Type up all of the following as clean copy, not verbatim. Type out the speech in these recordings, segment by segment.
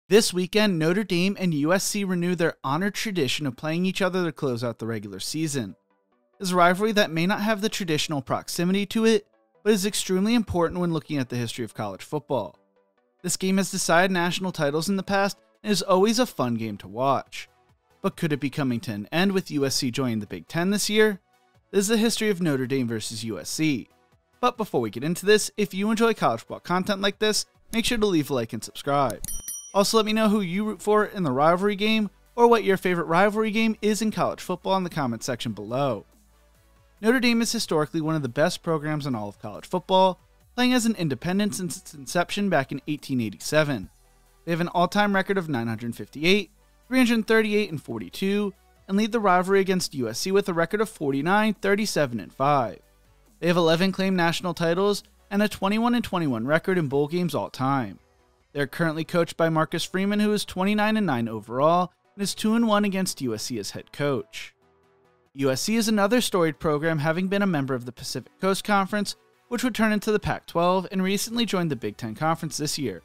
This weekend, Notre Dame and USC renew their honored tradition of playing each other to close out the regular season. It's a rivalry that may not have the traditional proximity to it, but is extremely important when looking at the history of college football. This game has decided national titles in the past and is always a fun game to watch. But could it be coming to an end with USC joining the Big Ten this year? This is the history of Notre Dame versus USC. But before we get into this, if you enjoy college football content like this, make sure to leave a like and subscribe. Also, let me know who you root for in the rivalry game, or what your favorite rivalry game is in college football in the comment section below. Notre Dame is historically one of the best programs in all of college football, playing as an independent since its inception back in 1887. They have an all-time record of 958, 338 and 42, and lead the rivalry against USC with a record of 49, 37 and 5. They have 11 claimed national titles and a 21 and 21 record in bowl games all time. They are currently coached by Marcus Freeman, who is 29 and 9 overall and is 2 and 1 against USC as head coach. USC is another storied program, having been a member of the Pacific Coast Conference, which would turn into the Pac-12, and recently joined the Big Ten Conference this year.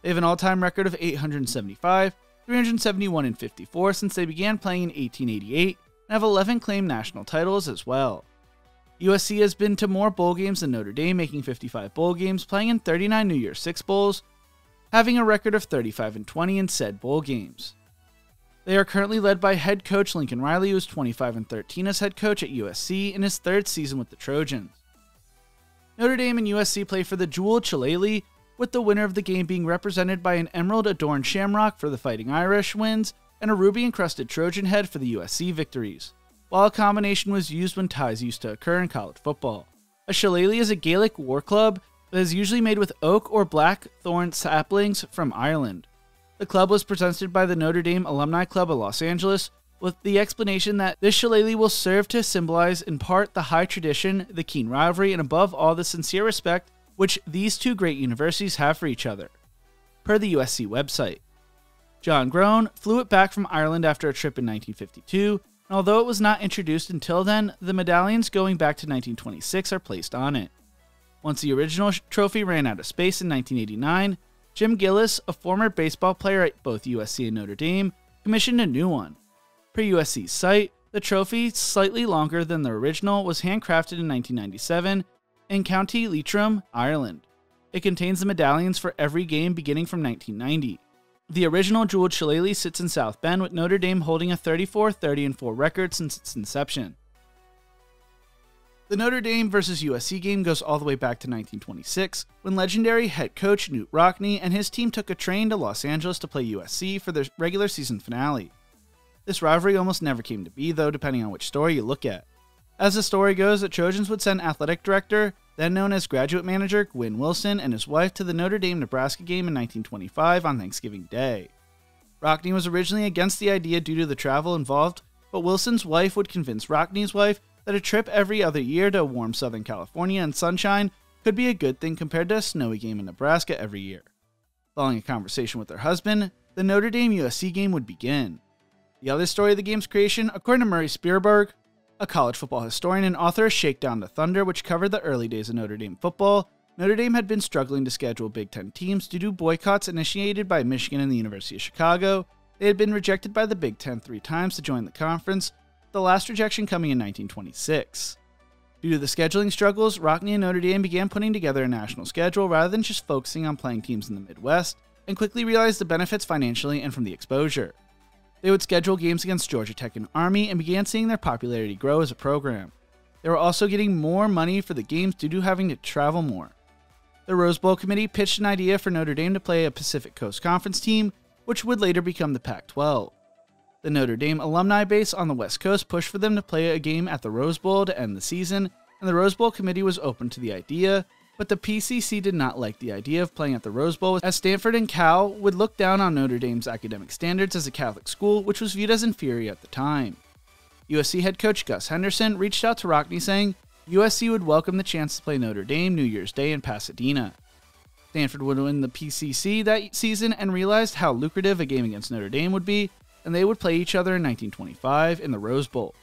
They have an all-time record of 875, 371 and 54 since they began playing in 1888, and have 11 claimed national titles as well. USC has been to more bowl games than Notre Dame, making 55 bowl games, playing in 39 New Year's Six bowls, having a record of 35 and 20 in said bowl games. They are currently led by head coach Lincoln Riley, who is 25 and 13 as head coach at USC in his third season with the Trojans. Notre Dame and USC play for the Jewel Shillelagh, with the winner of the game being represented by an emerald-adorned shamrock for the Fighting Irish wins and a ruby-encrusted Trojan head for the USC victories, while a combination was used when ties used to occur in college football. A shillelagh is a Gaelic war club that is usually made with oak or blackthorn saplings from Ireland. The club was presented by the Notre Dame Alumni Club of Los Angeles, with the explanation that this shillelagh will serve to symbolize in part the high tradition, the keen rivalry, and above all the sincere respect which these two great universities have for each other. Per the USC website, John Groan flew it back from Ireland after a trip in 1952, and although it was not introduced until then, the medallions going back to 1926 are placed on it. Once the original trophy ran out of space in 1989, Jim Gillis, a former baseball player at both USC and Notre Dame, commissioned a new one. Per USC's site, the trophy, slightly longer than the original, was handcrafted in 1997 in County Leitrim, Ireland. It contains the medallions for every game beginning from 1990. The original Jewel Shillelagh sits in South Bend, with Notre Dame holding a 34, 30 and 4 record since its inception. The Notre Dame vs. USC game goes all the way back to 1926, when legendary head coach Knute Rockne and his team took a train to Los Angeles to play USC for their regular season finale. This rivalry almost never came to be, though, depending on which story you look at. As the story goes, the Trojans would send athletic director, then known as graduate manager, Gwyn Wilson, and his wife to the Notre Dame-Nebraska game in 1925 on Thanksgiving Day. Rockne was originally against the idea due to the travel involved, but Wilson's wife would convince Rockne's wife that a trip every other year to warm Southern California and sunshine could be a good thing compared to a snowy game in Nebraska every year. Following a conversation with her husband, the Notre Dame-USC game would begin. The other story of the game's creation, according to Murray Spearberg, a college football historian and author of Shakedown to Thunder, which covered the early days of Notre Dame football, Notre Dame had been struggling to schedule Big Ten teams due to boycotts initiated by Michigan and the University of Chicago. They had been rejected by the Big Ten 3 times to join the conference, the last rejection coming in 1926. Due to the scheduling struggles, Rockne and Notre Dame began putting together a national schedule rather than just focusing on playing teams in the Midwest, and quickly realized the benefits financially and from the exposure. They would schedule games against Georgia Tech and Army and began seeing their popularity grow as a program. They were also getting more money for the games due to having to travel more. The Rose Bowl committee pitched an idea for Notre Dame to play a Pacific Coast Conference team, which would later become the Pac-12. The Notre Dame alumni base on the West Coast pushed for them to play a game at the Rose Bowl to end the season, and the Rose Bowl committee was open to the idea, but the PCC did not like the idea of playing at the Rose Bowl, as Stanford and Cal would look down on Notre Dame's academic standards as a Catholic school, which was viewed as inferior at the time. USC head coach Gus Henderson reached out to Rockne saying USC would welcome the chance to play Notre Dame New Year's Day in Pasadena. Stanford would win the PCC that season and realized how lucrative a game against Notre Dame would be, and they would play each other in 1925 in the Rose Bowl.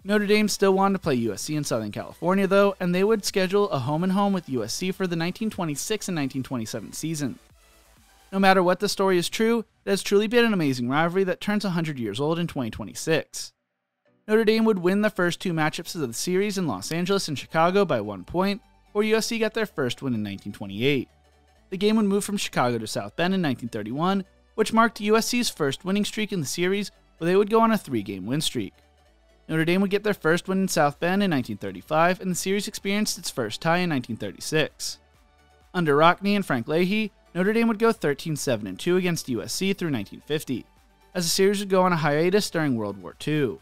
Notre Dame still wanted to play USC in Southern California, though, and they would schedule a home-and-home with USC for the 1926 and 1927 season. No matter what the story is true, it has truly been an amazing rivalry that turns 100 years old in 2026. Notre Dame would win the first two matchups of the series in Los Angeles and Chicago by 1 point, where USC got their first win in 1928. The game would move from Chicago to South Bend in 1931, which marked USC's first winning streak in the series, where they would go on a 3-game win streak. Notre Dame would get their first win in South Bend in 1935, and the series experienced its first tie in 1936. Under Rockne and Frank Leahy, Notre Dame would go 13-7-2 against USC through 1950, as the series would go on a hiatus during World War II.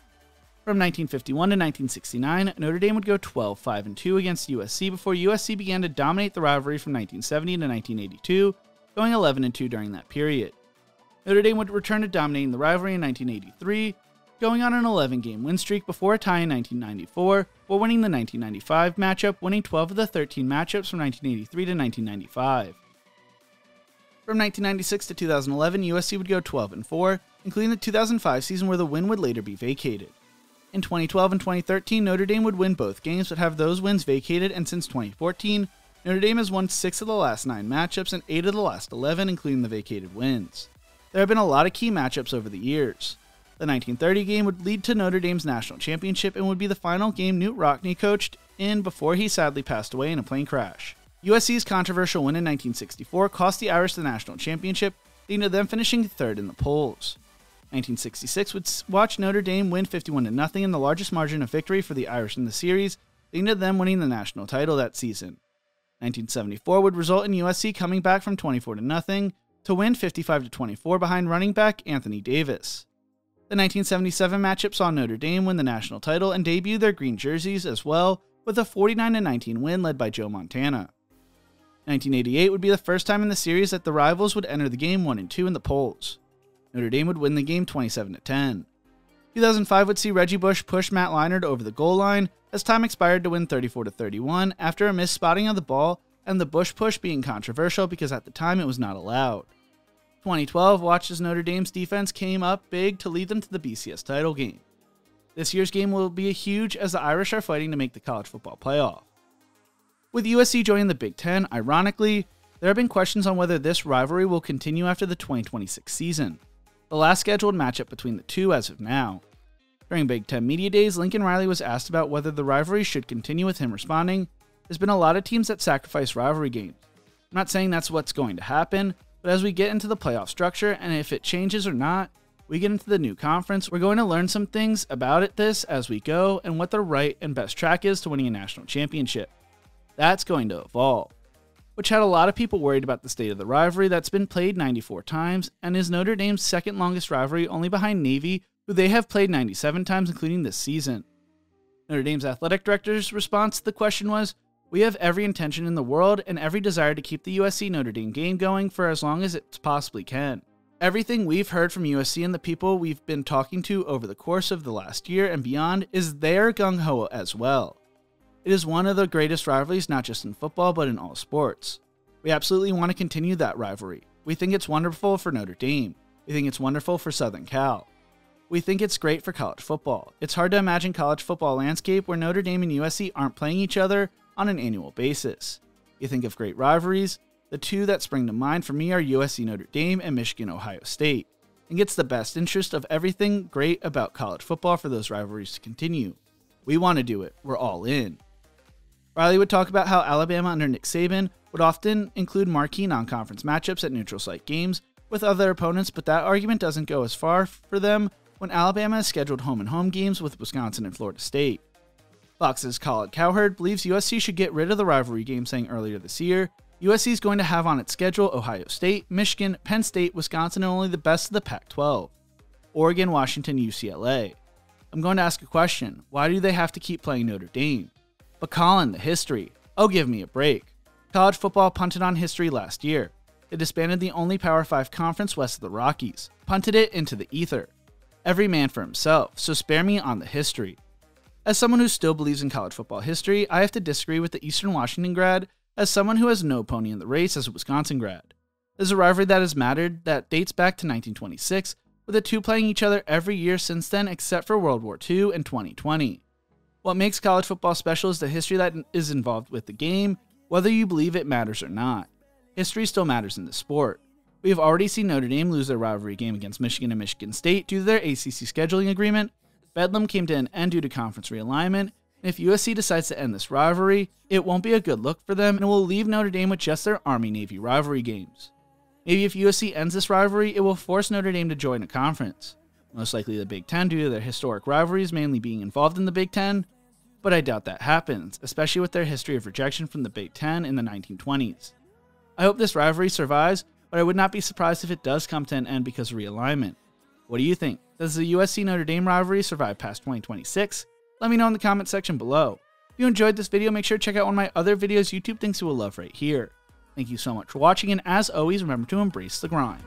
From 1951 to 1969, Notre Dame would go 12-5-2 against USC before USC began to dominate the rivalry from 1970 to 1982, going 11-2 during that period. Notre Dame would return to dominating the rivalry in 1983, going on an 11-game win streak before a tie in 1994, while winning the 1995 matchup, winning 12 of the 13 matchups from 1983 to 1995. From 1996 to 2011, USC would go 12-4, including the 2005 season where the win would later be vacated. In 2012 and 2013, Notre Dame would win both games but have those wins vacated, and since 2014, Notre Dame has won 6 of the last 9 matchups and 8 of the last 11, including the vacated wins. There have been a lot of key matchups over the years. The 1930 game would lead to Notre Dame's national championship and would be the final game Knute Rockne coached in before he sadly passed away in a plane crash. USC's controversial win in 1964 cost the Irish the national championship, leading to them finishing third in the polls. 1966 would watch Notre Dame win 51-0 in the largest margin of victory for the Irish in the series, leading to them winning the national title that season. 1974 would result in USC coming back from 24-0 to win 55-24 behind running back Anthony Davis. The 1977 matchup saw Notre Dame win the national title and debut their green jerseys as well, with a 49-19 win led by Joe Montana. 1988 would be the first time in the series that the rivals would enter the game 1-2 in the polls. Notre Dame would win the game 27-10. 2005 would see Reggie Bush push Matt Leinart over the goal line as time expired to win 34-31 after a missed spotting of the ball and the Bush push being controversial because at the time it was not allowed. 2012 watched as Notre Dame's defense came up big to lead them to the BCS title game. This year's game will be huge as the Irish are fighting to make the college football playoff. With USC joining the Big Ten, ironically, there have been questions on whether this rivalry will continue after the 2026 season, the last scheduled matchup between the two as of now. During Big Ten Media Days, Lincoln Riley was asked about whether the rivalry should continue, with him responding, "There's been a lot of teams that sacrifice rivalry games. I'm not saying that's what's going to happen, but as we get into the playoff structure, and if it changes or not, we get into the new conference, we're going to learn some things about this as we go and what the right and best track is to winning a national championship. That's going to evolve," which had a lot of people worried about the state of the rivalry that's been played 94 times and is Notre Dame's second longest rivalry, only behind Navy, who they have played 97 times including this season. Notre Dame's athletic director's response to the question was, "We have every intention in the world and every desire to keep the USC Notre Dame game going for as long as it possibly can. Everything we've heard from USC and the people we've been talking to over the course of the last year and beyond is they're gung-ho as well. It is one of the greatest rivalries, not just in football, but in all sports. We absolutely want to continue that rivalry. We think it's wonderful for Notre Dame. We think it's wonderful for Southern Cal. We think it's great for college football. It's hard to imagine college football landscape where Notre Dame and USC aren't playing each other on an annual basis. You think of great rivalries, the two that spring to mind for me are USC Notre Dame and Michigan Ohio State. I think it's the best interest of everything great about college football for those rivalries to continue. We want to do it. We're all in." Riley would talk about how Alabama under Nick Saban would often include marquee non-conference matchups at neutral site games with other opponents, but that argument doesn't go as far for them when Alabama has scheduled home-and-home games with Wisconsin and Florida State. Fox's Colin Cowherd believes USC should get rid of the rivalry game, saying earlier this year, USC is going to have on its schedule Ohio State, Michigan, Penn State, Wisconsin, and only the best of the Pac-12. Oregon, Washington, UCLA. I'm going to ask a question. Why do they have to keep playing Notre Dame? But Colin, the history. Oh, give me a break. College football punted on history last year. They disbanded the only Power 5 conference west of the Rockies, punted it into the ether. Every man for himself, so spare me on the history. As someone who still believes in college football history, I have to disagree with the Eastern Washington grad as someone who has no pony in the race as a Wisconsin grad. There's a rivalry that has mattered that dates back to 1926, with the two playing each other every year since then except for World War II and 2020. What makes college football special is the history that is involved with the game, whether you believe it matters or not. History still matters in the sport. We have already seen Notre Dame lose their rivalry game against Michigan and Michigan State due to their ACC scheduling agreement. Bedlam came to an end due to conference realignment, and if USC decides to end this rivalry, it won't be a good look for them and it will leave Notre Dame with just their Army-Navy rivalry games. Maybe if USC ends this rivalry, it will force Notre Dame to join a conference. Most likely the Big Ten due to their historic rivalries mainly being involved in the Big Ten, but I doubt that happens, especially with their history of rejection from the Big Ten in the 1920s. I hope this rivalry survives, but I would not be surprised if it does come to an end because of realignment. What do you think? Does the USC Notre Dame rivalry survive past 2026? Let me know in the comment section below. If you enjoyed this video, make sure to check out one of my other videos YouTube thinks you will love right here. Thank you so much for watching, and as always, remember to embrace the grind.